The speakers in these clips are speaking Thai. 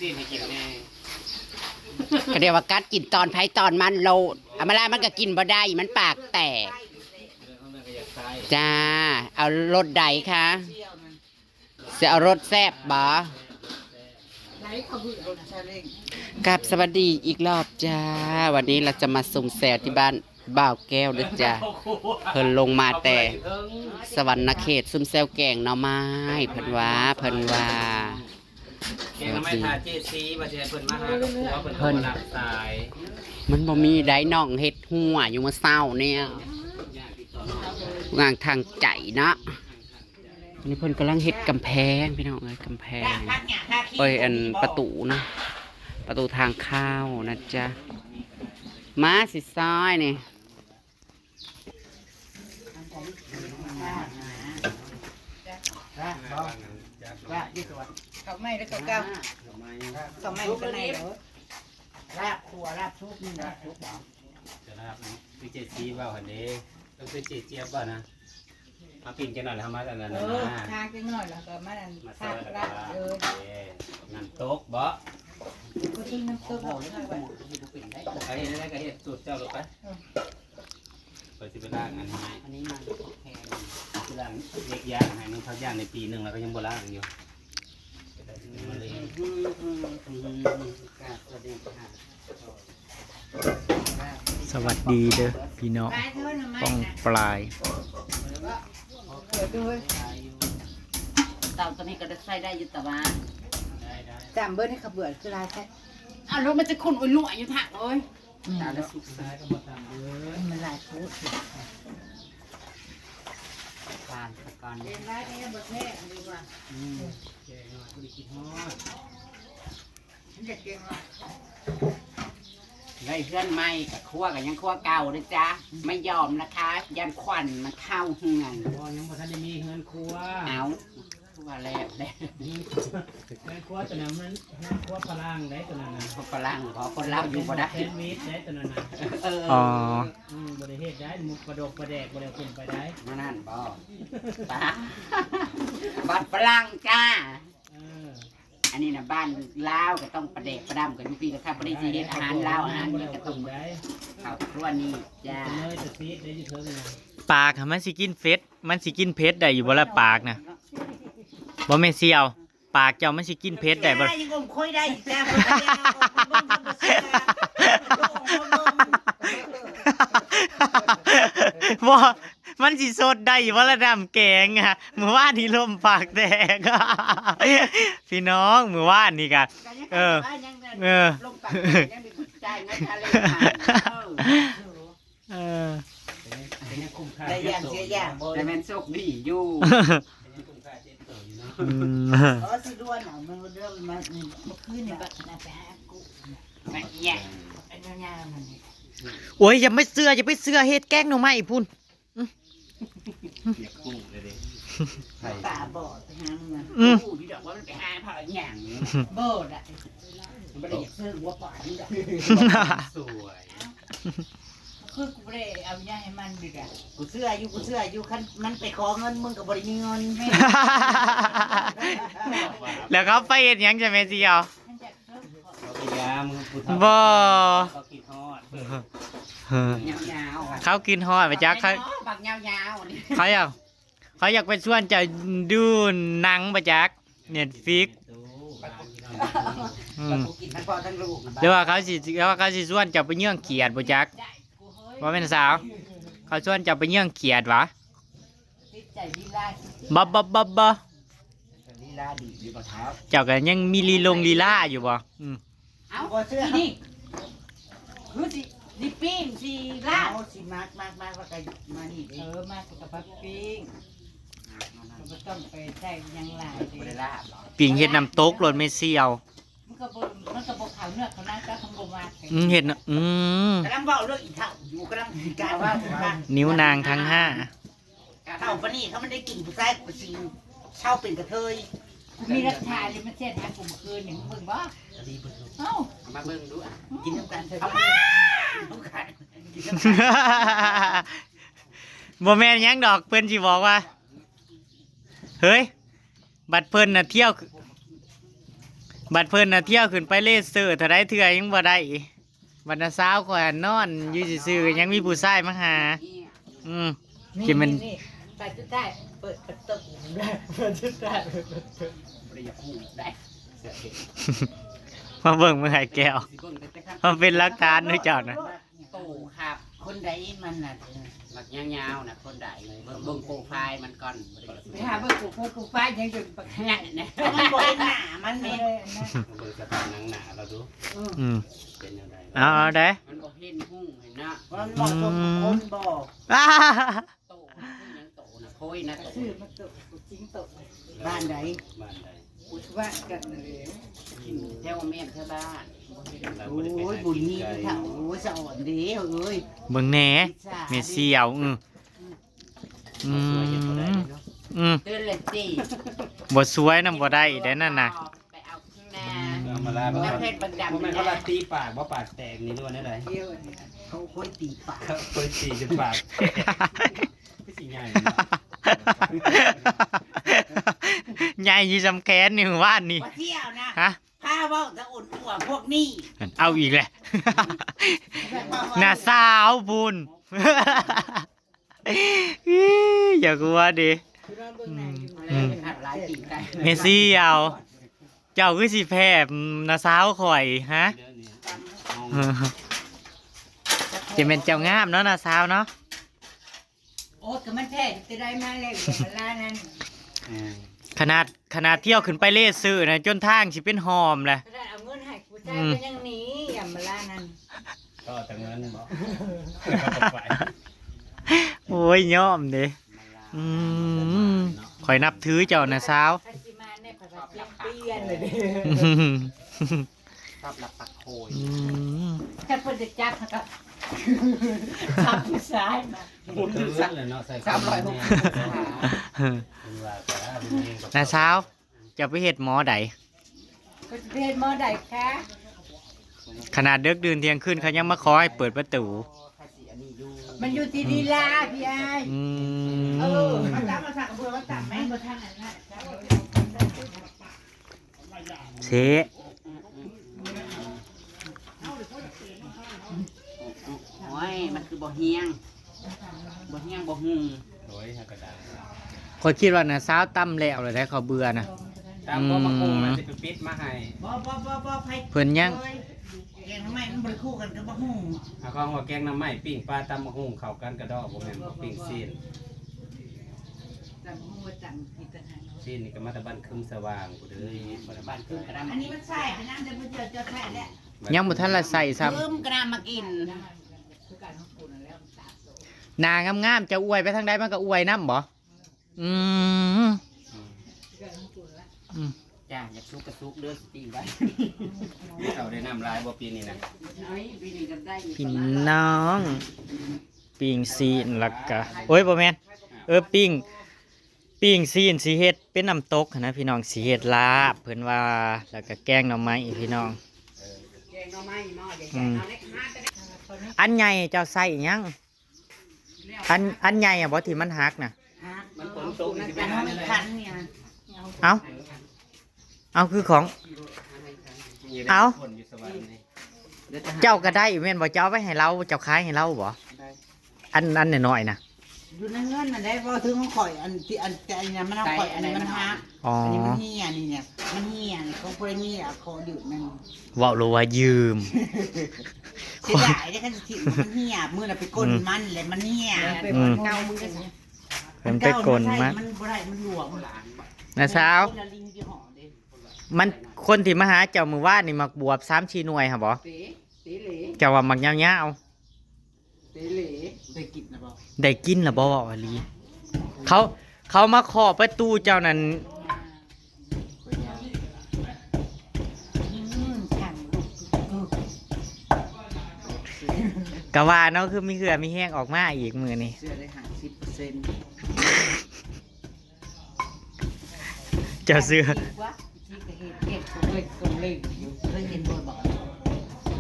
ซีนให้กินแน่ก็เดี๋ยวว่ากัดกินตอนไผ่ตอนมันโลดอามาลามันก็กินบ่ได้มันปากแตกจ้าเอารสใดคะจะเอารสแซ่บบ่กับสวัสดีอีกรอบจ้าวันนี้เราจะมาส่งแซวที่บ้านบ่าวแก้วด้วยจ้าเพิ่นลงมาแต่สวรรณเขตซุ่มแซวแกงหน่อไม้เพิ่นว่าแกงไม่ทาเจซีมาเจอเพิ่นมาหากับผัวเพิ่นรับสาย มันบ่มีได้น้องเฮ็ดหัวอยู่มื้อเช้าเนี่ยงานทางใจเนาะอันนี้เพิ่นกำลังเฮ็ดกำแพงพี่น้องเอ้ยกำแพงอันประตูนะประตูทางเข้านะจ๊ะมาสิซ้ายนี่เขาไม่แล้วเขาเก้าเขาไม่กันไหนเหรอลาบขัวลาบชุบนี่นะชุบเหรอ จะรับนะคือเจซีเปล่าหันเด้ต้องคือเจเจี๊ยบป่ะนะมาปิ่นกันหน่อยแล้วมาแต่นั้นนะทางกันหน่อยแล้วก็มาดัน มา ทา เสิ ง ร์ฟ ลาบน้ำตกบ่ ก็ทิ้งน้ำซุปหมดเลย ไอ้นี่ก็เฮ็ดสูตรเจ้าลูกไปเปิดสิไปล้างอันนี้อันนี้มันแพงคือล้างเล็กย่างให้มันเขาย่างในปีนึงแล้วก็ยังบ่ล้างอยู่สวัสดีเด้อพี่น้องป้องปลาย เตาตัวนี้ก็ได้ใช้ได้อยู่แต่ว่า จำเบิ้ลให้ขับเบื่อคือลายแท้ อ้าวแล้วมันจะคนอุ่นลุ่ยอยู่ถักเลยตาละสุก ซ้ายก็บ่ตามเด้อ มันลายชุบ การตะกอน เป็นลายแท้บดแท้ดีกว่า แกงหน่อยบ่ได้กินฮอด มันจะเก่งว่ะ ได้เพื่อนใหม่กับคั่วกับยังคั่วเก่าเลยจ้าไม่ยอมนะคะยันควันมันเข้าเฮือน บ่ยังบ่ทันได้มีเฮือนครัว เอาคั่วแล้วแล้ว เฮือนครัวตัวนั้นมันเฮือนครัวฝรั่งได้ตัวนั้นน่ะ พอฝรั่งพอคนรับอยู่บ่ได้ แซนด์วิชได้ตัวนั้นน่ะ เออ อ๋อ บ่ได้เฮ็ดได้หมุกกระดกกระแดกบ่ได้เอาขึ้นไปได้ มานั่นบ่ป้าบัดฝรั่งจ้า เออ อันนี้นะบ้านลาวก็ต้องประเดกประดำกันทุกปีก็ข้าประเดกสิเฮ็ดอาหารลาวอาหารนี่ก็ต้อง ได้ ข้าวครัวนี่จ้า เป็นเลยแต่ซีดได้อยู่เทิงนะ ปากอะมันสิกินเฟสมันสิกินเพชรได้อยู่บ่ละปากนะบ่แม่นเสียวปากเจ้ามันสิกินเพชรได้บ่ ยังงคุยได้จ้า บ่มันสิสดได้อยู่บ่ละน้ำแกงอะมื้อวานนี่ลมปากแตกพี่น้องมื้อวานนี่ก็เออ ลงปากยังมีใจนะทะเลเออ เป็นยังคุ้มค่า ได้อย่างเสียอย่าง แต่แม่นโชคดีอยู่ คุ้มค่าเจ็ดตัวอยู่เนาะ อ๋อสิด้วนอ่ะมันเริ่มมาเมื่อคืนเนี่ยแบบนะแป๊บกู แม่แย่ ไอ้ยาวๆมัน โอ้ยอย่าไปเสื้อเฮ็ดแกงหน่อไม้พุ่น เปียกกุ้งเลยดิ ตาบอดไปหามึงนะ ผู้ที่ดอกว่ามันไปหาผ้าหยัง บอดอ่ะมันไม่ได้อยากซื้อหัวป่านี่ดอก สวย คือกูไม่ได้เอาย่าให้มันดิอ่ะกูเสื้ออยู่คันมันไปขอเงินมึงกับบริมีเงินแม่ แล้วเขาไปเฮ็ดหยังจะแม่เสียว เราพยายามกูทำ บ่ เขากินทอด ยาวๆค่ะ เขากินฮอดไปจักเขา บักยาวๆนี่ เขาอยากไปชวนจะดูหนังไปจักเน็ตฟิก ดู กูกินทั้งพ่อทั้งลูกนะ หรือว่าเขาสิชวนจะไปเยื่องเขียดไปจักว่าเป็นสาว เขาชวนจะไปเยื่องเขียดวะ ติดใจลีลา บ่ ลีลาดีอยู่บ่เท้า เจ้าก็ยังมีลีลาอยู่บ่อืม เอ้านี่คือสิปิ้งสิลา เอาสิมากแล้วก็มานี่มากกับปั๊บปิ้งก็ต้องไปใช้ยังหลาย บ่ได้ลาบหรอ ปิ่งเฮ็ดน้ำตกรสไม่เสียว มันก็บ่ขาวเนื้อเขานั่งก็ทำบ่มาก เฮ็ดน่ะกำลังเว้าเรื่องอีเท่าอยู่กำลังกล่าวว่า นิ้วนางทั้งห้า เท่าปนี่เขาไม่ได้กินผู้ชายกูสิเช่าเป็นกระเทยมีรักฐานเลยมันเช็ดหากูเมื่อคืนนี่มึงเบิ่งบ่เอ้า มาเบิ่งดูอ่ะ กินน้ำกันเถอะ บ่แม่นหยังดอกเพิ่นสิบอกว่า เฮ้ย บัดเพิ่นน่ะเที่ยว บัดเพิ่นน่ะเที่ยวขึ้นไปเลเซอร์เท่าใดเทื่อยังบ่ได้บัดน่ะสาวข่อยนอนอยู่ซื่อๆยังมีผู้ชายมาหาที่มัน ไปจุดได้เปิดประตูได้เปิดจุดได้เปิดประตู บ่ได้อยากพูดได้ เสียเห็ด มาเบิ่งมือให้แก้ว สิเบิ่งแต่ครับ มันเป็นหลักฐานด้วยเจ้านะ โตครับ คนใดมันน่ะ หลักยาวๆนะคนใดเบิ่งโปรไฟล์มันก่อน ไปหาเบิ่งกูฟ้ายังอยู่ปักแห้งนะมันบ่เห็นหน้ามันนี่ เบิกสถานหนังหนาเราดู อืม เป็นยังไง เอาเด้ มันบ่เห็นหุ้งเห็นนะ มันบ่สมคนบ่ อ้า โตนะยังโตนะโคยนะโต ชื่อมันตกจริงตกบ้านใด บ้านใด อุดว่ากันเลย แถวแม่นแถวบ้านบ่เห็น เรา โอ้ บ่ได้ไป ย หา บุญ กิน นี่ ไก่ เฒ่าโอ้ยสะอ่อนดีเอ้ย เบิ่งแหน่เมเสียวอืม สวยเห็ดบ่ได้เนาะ เตือนเลยสิ บ่สวยนำบ่ได้เด้นั่นน่ะ ไปเอาข้างหน้า เอามาลาบ่ แล้วเพชรบังดำ บ่แม่นเขาละตีปากบ่ปากแตกนี่ด้วยนั่นใด เดียวเขาค่อยตีปาก เขาเคยตีจนปากคือสิใหญ่ ใหญ่ยี่สำแขนนี่ว่านนี่ ว่าเที่ยวนะ ฮะ ข้าเว้าจะอุ่นอั่วพวกนี้ เอาอีกแหละ น่าสาวบุญ อย่ากลัวดิ ขัดหลายปีไกล เมซี่เอาเจ้าคือสิแพบน่าสาวข่อยฮะ เดี๋ยวนี้ จะเป็นเจ้างามเนาะน่าสาวเนาะ โอ้ก็มันแท้จะได้มาแล้วเวลานั้น อืม ขนาดเที่ยวขึ้นไปเลซื้อนะจนทางสิเป็นหอมแหละ ก็ได้เอาเงินให้กูใจเป็นอย่างนี้อย่ามาล่านั้น ก็แต่เงินบ่ ไป โอ้ยย่อมเด้ข่อยนับถือเจ้าน่ะสาว คาสิมาเนี่ยภาษาเปลี่ยนเลยเด้ ชอบหลับปักโคย ถ้าเพิ่นจะจับเขาก็จับผู้ชายมา บุญถึงสั่นเลยเนาะใส่เป็นว่าแต่ละมันเองก็ น่ะสาวจะไปเฮ็ดหมอใด ก็จะเป็นหมอใดคะ ขนาดเดึกดื่นเที่ยงคืนเขายังมาขอให้เปิดประตู มันอยู่ที่ลีลาพี่อ้าย อื เออ ม มาจับมาสั่งกับเพื่อนมาจับแม่งบ่ทันอันนั้น เส โอ้ยมันคือบ่เฮียงบ่เฮียงบ่หุง โอ้ยฮะกระดาษ ข่อยคิดว่าน่ะสาวตั้มแล้วเลยได้เขาเบื่อนะ ตามพ่อมาคงมันสิไปปิดมาให้ บ่ไผ เพิ่นยัง แกงทำไมมันบ่ได้คู่กันกับบ่ฮู้ เอาของว่าแกงน้ำไหม้ปิ้งปลาตำมะฮุ่งเข้ากันกระดอกบ่แม่นบ่ปิ้งซีน จำฮู้จำผิดต่างหาก ซีนนี่ก็มาแต่บ้านคึมสว่างกูเด้อบ่ได้บ้านคึมกระดาษ อันนี้มันใส่อันนั้นจะบ่เจอใส่แล้ว ยังบ่ทันละใส่ซ้ เพิ่มกระมากิน คือการของกูนั่นแล้วตาโต ำนางามๆจะอวยไปทางใดมันก็อวยนำบ่อืม คือการของกูนั่นแหละ จ้าอยากซุกกระซุกเด้อสติไว้ เอาได้น้ำลายบ่ปีนี้นะ น้อยปีนี้ก็ได้ พี่น้องปิ้งซีนแล้วก็โอ้ยบ่แม่นปิ้งซีนสิเฮ็ดเป็นน้ำตกหั้นนะพี่น้องสิเฮ็ดลาบเพิ่นว่าแล้วก็แกงหน่อไม้พี่น้อง แกงหน่อไม้หม้อใหญ่ๆเอาเล็กห้าแต่เล็ก อันใหญ่เจ้าใส่หยังอันใหญ่อะบ่ที่มันหักน่ะ ฮะ มันฝนตกนี่สิไป แต่ หา มัน ได้ ไม่ เลย คันเนี่ย เอาคือของ เอา คนอยู่สวรรค์นี่ เจ้าก็ได้แม่นบ่เจ้าเอาไว้ให้เราเจ้าขายให้เราบ่อันน้อยๆน่ะ อยู่ในเงินมันได้บ่ถึงของข่อยอันที่อันแต่อันนี้มันเอาข่อยอันนี้มันหัก อ๋อ อันนี้มันเหี้ยนี่เนี่ยมันเหี้ยนี่เขาบ่ได้มีอ่ะขอดื่มมัน เว้ารู้ว่ายืม เสียดายได้คันสิมันเหี้ยมื้อน่ะไปก้นมันแล้วมันเหี้ย เก่ามึงก็สิ เพิ่นไปกลมัน มันบ่ได้มันหลวม นะสาว คนละลิงยี่ห้อเด้ มันคนที่มาหาเจ้ามือว่านนี่มักบวบ3-4หน่วยค่ะบ่ เต๋เต๋เหล เจ้าว่ามักยาว เต๋เหล ได้กินนะบ่ ๆได้กินล่ะบ่เว้าอีหลีเขามาเคาะประตูเจ้านั่น ช่างลูก กะว่าเนาะคือมีเหือมีแห้งออกมาอีกมื้อนี้ เสื้อได้50% เจ้าซื้อ ว่าที่ก็เฮ็ดตัวเล็กอยู่เคยเห็นบ่บอก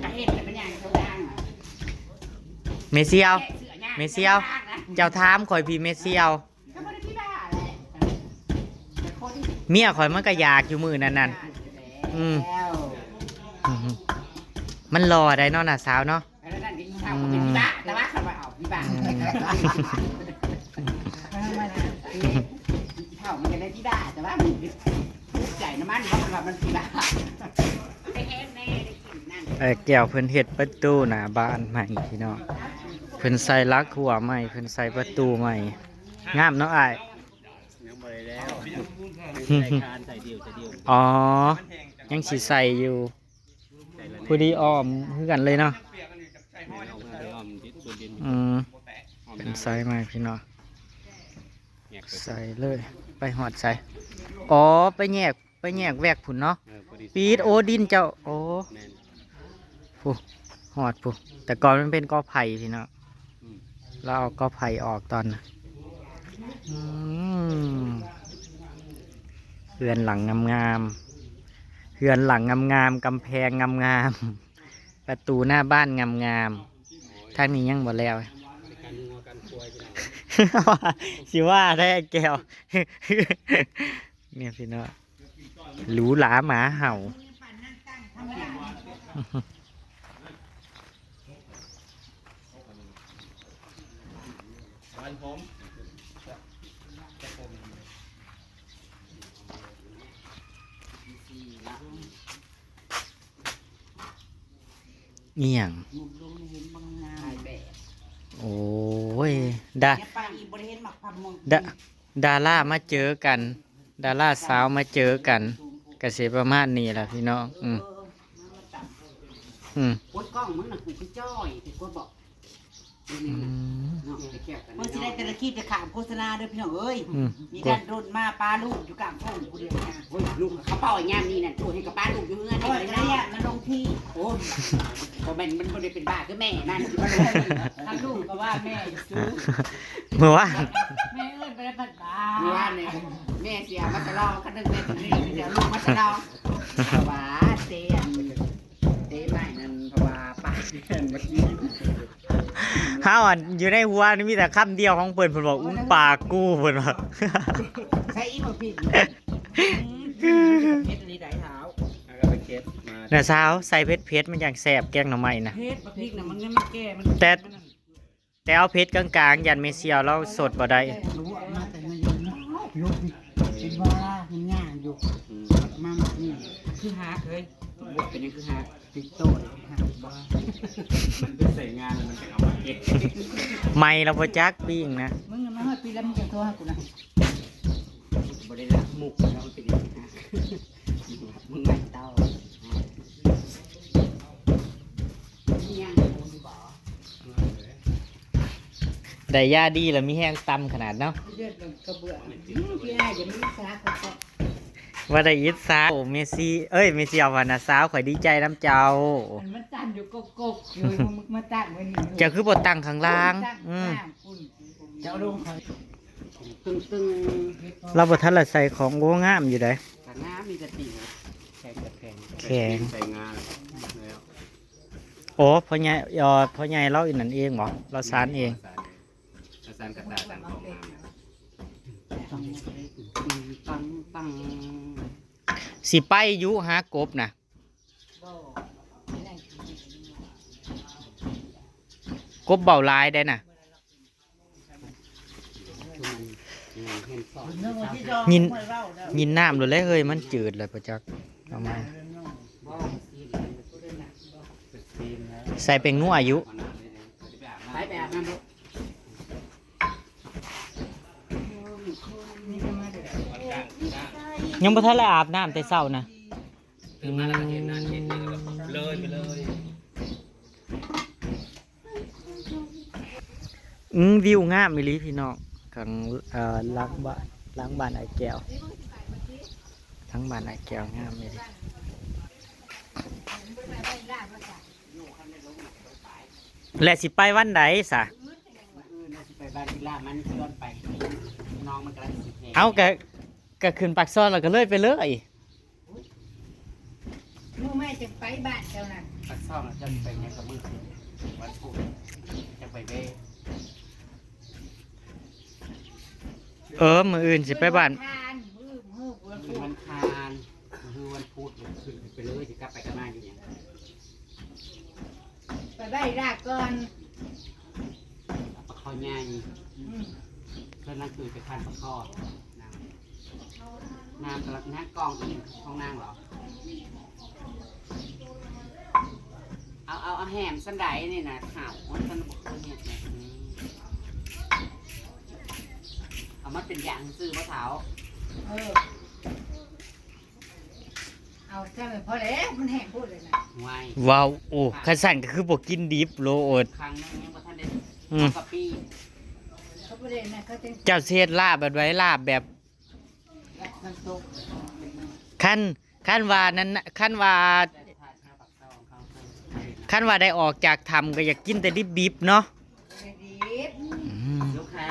กระเฮ็ดแต่เป็นอย่างเท่าดัง เมเซียว แกะเสือ เมเซียว เจ้าถามข่อยพี่เมเซียว ก็บ่ได้พี่บ้าแหละแต่คน เมียข่อยมันก็อยากอยู่มื้อนั้นนั่น อืม แล้ว มันรอได้เนาะน่ะสาวเนาะ แล้วนั่นกินข้าวก็เป็นที่บ้าแต่ว่าเขาว่าเอาที่บ้าข้าวมันจะได้ที่บ้าแต่ว่ามันใจน้ำมันเพราะมันที่บ้าได้แค่แน่ได้กินนั่น แก้วเพิ่นเฮ็ดประตูหน้าบ้านใหม่พี่น้องเพิ่นใส่ลักหัวใหม่เพิ่นใส่ประตูใหม่งามเนาะอ้าย ยังบ่ได้แล้วใส่คานใส่เดียวใส่เดียว อ๋อยังสิใส่อยู่ ใส่ละ พอดีอ้อมคือกันเลยเนาะ เอามาไปอ้อมดิบนดิน อืม อ้อม เป็น น้ำ ใส่ใหม่พี่น้อง แยกไป ใส่เลยไปหอดใส่อ๋อไปแยกแวกผุนเนาะ พอดี ปีดโอดินเจ้าโอ้ แม่น ผู้หอดผู้แต่ก่อนมันเป็นกอไผ่พี่น้อง อืม เราเอากอไผ่ออกตอนน่ะอืมเฮือนหลังงามๆเฮือนหลังงามๆกำแพงงามๆประตูหน้าบ้านงามๆทางนี้ยังบ่แล้ว การงัวการควายพี่น้อง สิว่าได้แก้ว เนี่ยพี่น้องหรูหราหมาเห่า บ้านผม เอียง มุมลงเห็นบางงานแบบ โอ้ยดา เนี่ยไปอีบริเห็นหมักพับมง ดาดารามาเจอกัน ดาราสาวมาเจอกันกเกษตรประมาณนี้แหละพี่น้องกดกล้องมึงน่ะกูไปจ้อยไปกดบอกเมื่อสิได้แต่ละคลิปจะขามโฆษณาเด้อพี่น้องเอ้ยมีการโดนมาปลาลูกอยู่กลางทุ่งกูเดียวนะโอ้ยลูกเขาเป่าอย่างนี้น่ะตัวให้กับปลาลูกอยู่เงื่อนนี่เลยนะมันลงที่โอ้พอมันบ่ได้เป็นบ้าคือแม่นั่นที่มันลงทั้งลูกก็ว่าแม่ซื้อ เมื่อวาน แม่เอ้ยไปได้ปัดบ้าเมื่อวานเนี่ยแม่เสียมาตลอดคันนึงแม่ถึงนี่เดี๋ยวลูกมาตลอดเพราะว่าเตะใหม่นั่นเพราะว่าป้าเห็นเมื่อกี้ ห้าวันอยู่ในหัวนี่มีแต่คำเดียวของเปิ่นเพิ่นบอกอุ้มปากกูเพิ่นว่า ใช้อีโมปิดเพชรลีไดเท้า แล้วก็ไปเก็บมา น่ะสาวใส่เพชรมันอย่างแซ่บแกงหน่อไม้นะ เพชรพริกน่ะมันเงินมาแก้มัน แต่เอาเพชรกลางๆยันเมเซียวแล้วสดบ่ได้ รู้มาแต่มันยังยุบเป็นว่ามันง่ายอยู่มานี่คือหาเคยเป็นยังคือหาติดโต้หาบ้า มันเป็นใส่งานแล้วมันจะเอามาเก็บ ไม่เราบ่จักปิ้งนะ มึงมาให้ปีแล้วมึงจะโทรหากูนะบริลักมุกแล้วมันเป็นยังไงมึงไม่เต้ายังดูบ่ ได้ยาดีแล้วมีแห้งตำขนาดเนาะ เลือดกระเบื้องพี่นายจะไม่ซาเขา ว่าได้ยิดสาวเมซี่เอ้ยเมซี่เอาวันนะสาวข่อยดีใจน้ำเจ้า มันตั้งอยู่กกอยู่มึงมาตั้งไว้นี่ เจ้าคือบ่ตั้งข้างล่างเจ้าลงเขาตึง เราบ่ทันละใส่ของโง่งามอยู่ได้ ๆแต่น้ำมีกระติกแข็งกับแข็ง แข็ง ใส่งานแล้ว โอ้พ่อใหญ่พ่อใหญ่เราอีนั่นเองบ่เราสานเอง สารกระดาษสารของงาน ตั้ง สิไปอยู่หากบน่ะกบเบาหลายได้น่ะยินน้ำเลยเฮ้ยมันจืดเลยประจักษ์เอามาใส่เป็นงัวอายุ ไปแบบนั้นลูก ยังบ่ทันได้อาบน้ำแต่เช้านะ ตื่นมาแล้วก็เห็นนั่นเห็นนี่แล้วก็เลยไปเลย วิวงามอีหลีพี่น้องข้างล้างบ้านไอ้แก้วทั้งบ้านไอ้แก้วงามเลยและสิไปวันใดซะ ไปบ้านที่ล่ามันย้อนไปน้องมันกำลังสิ เอาก็ขึ้นปากซอยแล้วก็เลยไปเลย ลูกแม่จะไปบ้านเจ้าน่ะปักซ่อมจะไปไงกับมือวันพุธจะไปเบ้ มื้ออื่นสิไปบ้าน วันคานคือวันพุธขึ้นไปเลยจะกลับไปกันมาอยู่เนี่ย ได้รากก่อน ปลาคอใหญ่เพื่อนนั่งคือไปคันปลาคอน้ำกำลังน้ำกองอีกห้องนั่งเหรอเอาแหมสันไดนี่นะข่าวมันสันบุกเนี่ยเอามาเป็นอย่างซื้อมะเถา เอาใช่ไหมพอแล้วมันแห้งพูดเลยนะ ไว้ ว้าวโอ้ขันสั่นก็คือบอกกินดิบโลโอด ครั้งนึงยังบ่ทันได้ อืม กะปี เขาไม่ได้นะเขาจะ เจ้าเสียดลาบแบบไว้ลาบแบบ น้ำตก ขั้นว่านั้นน่ะขั้นว่าได้ออกจากทำก็อยากกินแต่ดิบๆเนาะ ไม่ดี อืม ลูกค้า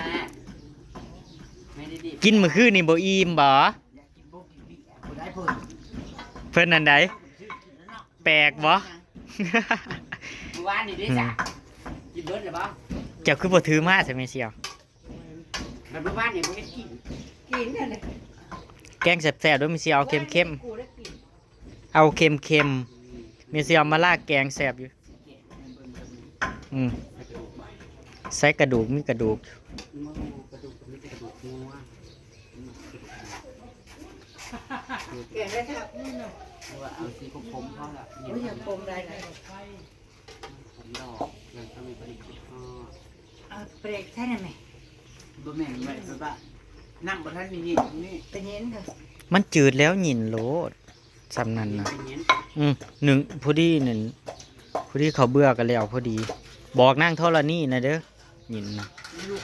ไม่ได้ดิบ กินมื้อคืนนี่บ่อิ่มบ่ อยากกินโบกินบีกูได้เพิ่น เพิ่นอันใดแปลกบ่ เมื่อวานนี่ดิจ้ะกินเบิดหรือเปล่า เจ้าคือบ่ถือมาใช่ไหมเสี่ยว แต่เมื่อวานนี่บ่ได้กิน กินนั่นแหละ แกงแซ่บๆด้วยมีเสี่ยวเอาเค็ม กูได้กิน ๆเอาเค็มๆมีเสี่ยวมาลากแกงแซ่บอยู่อืมใส่กระดูกมีกระดูก มันกระดูกมันจะกระดูกงัว เก่งเลยครับนี่เนาะ ว่าเอาสีผมเขาละ โอ้ยอย่าปมได้นะ ผมดอกยังทำให้ผลิตอ๋อ เอาเบรกใช่ไหม บ่แม่นไม่ใช่ป่ะนั่งบ่ทันนี่นี่ เป็นเย็นเถอะ มันจืดแล้วหยินโลดสำนันนะ เป็นเงี้ย หนึ่งพอดีหนึ่งพอดีเขาเบื่อกันแล้วพอดี บอกนั่งเท่าละนี่นะเด้อหยินนะ ลูก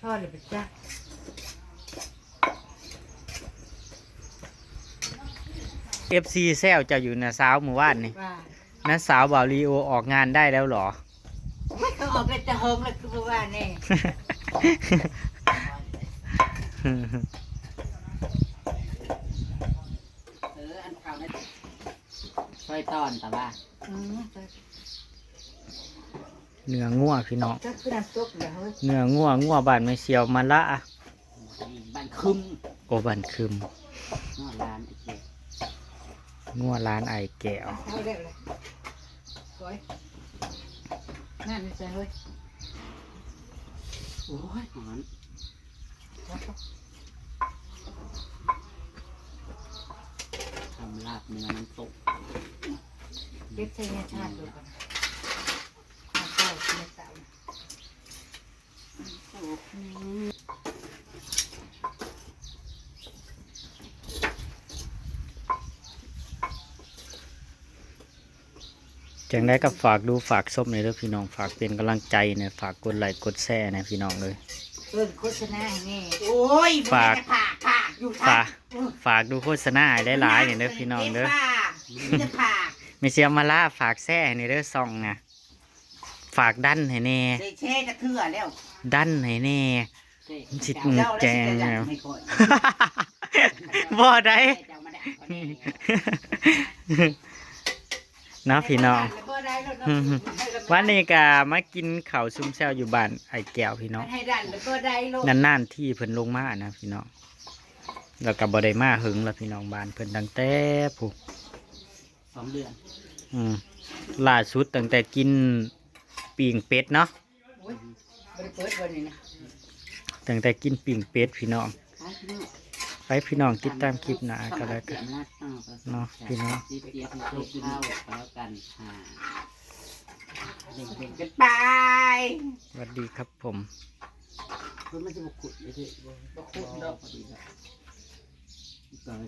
พ่อเลยไปจ้า FC แซวเจะอยู่นะสาวหมู่บ้านนี่ ว่า นะสาวบ่าวลีโอออกงานได้แล้วเหรอ ไม่เขาออกเลยจะเฮิงเลยคือว่าแน่อันเก่านั่นซอยตอนแต่ว่า เนื้องัวพี่น้อง จะคือน้ำตกเหรอเฮ้ย เนื้องัวบ้านไม่เชียวมาละ บ้านคึม โอบันคืม นอนร้านไอ้เจ๊ งัวร้านไอแก้ว เท่าเด็กเลยสวยนั่นนี่ใช่เฮ้ย โอ้ยหอนทำลาบเนื้อน้ำตก เก็บใส่เนี่ยชาติดูกันเอาเข้าในเตา จังได้กับฝากดูฝากส้มเลยเด้อพี่น้องฝากเป็นกำลังใจเนี่ยฝากกดไลค์กดแชร์นะพี่น้องเลย เอิ้นโฆษณาให้แน่โอ้ย ฝาก ผ่าอยู่ ฝากดูโฆษณาให้ได้หลายเนี่ยเด้อพี่น้องเด้อ จะผ่า ไม่เชียวมาล่าฝากแซ่ให้เด้อซองนะฝากดันให้แน่ ได้เช่จะเถื่อแล้ว ดันให้แน่ เจ๊ จิต เจ้า แจง แล้ว แล้ว ไม่ค่อย บ่ได้ เจ้ามาด่าเขาแน่ เนาะพี่น้อง บ่ได้แล้วเนาะ วันนี้ก็มากินข้าวซุ่มแซวอยู่บ้านไอ้แก้วพี่น้อง ให้ดันแล้วก็ได้ลูก นานๆที่เพิ่นลงมานะพี่น้องแล้วก็บ่ได้มาหึงแล้วพี่น้องบ้านเพิ่นตั้งแต่ผู้ 2 เดือน ล่าสุดตั้งแต่กินปิ่งเป็ดเนาะ โอ้ยบ่ได้เปิดวันนี้นะ ตั้งแต่กินปิ่งเป็ดพี่น้อง ขายพี่น้อง ไปพี่น้องติดตามคลิปหน้าก็แล้วกัน เนาะพี่น้อง ที่เปียกที่ทุกเข้าแล้วกันค่ะเด็กๆกัน ไป สวัสดีครับผม เพื่อนมันจะบุกขุดเลยที่ บ่คุดดอก พอดีแบบ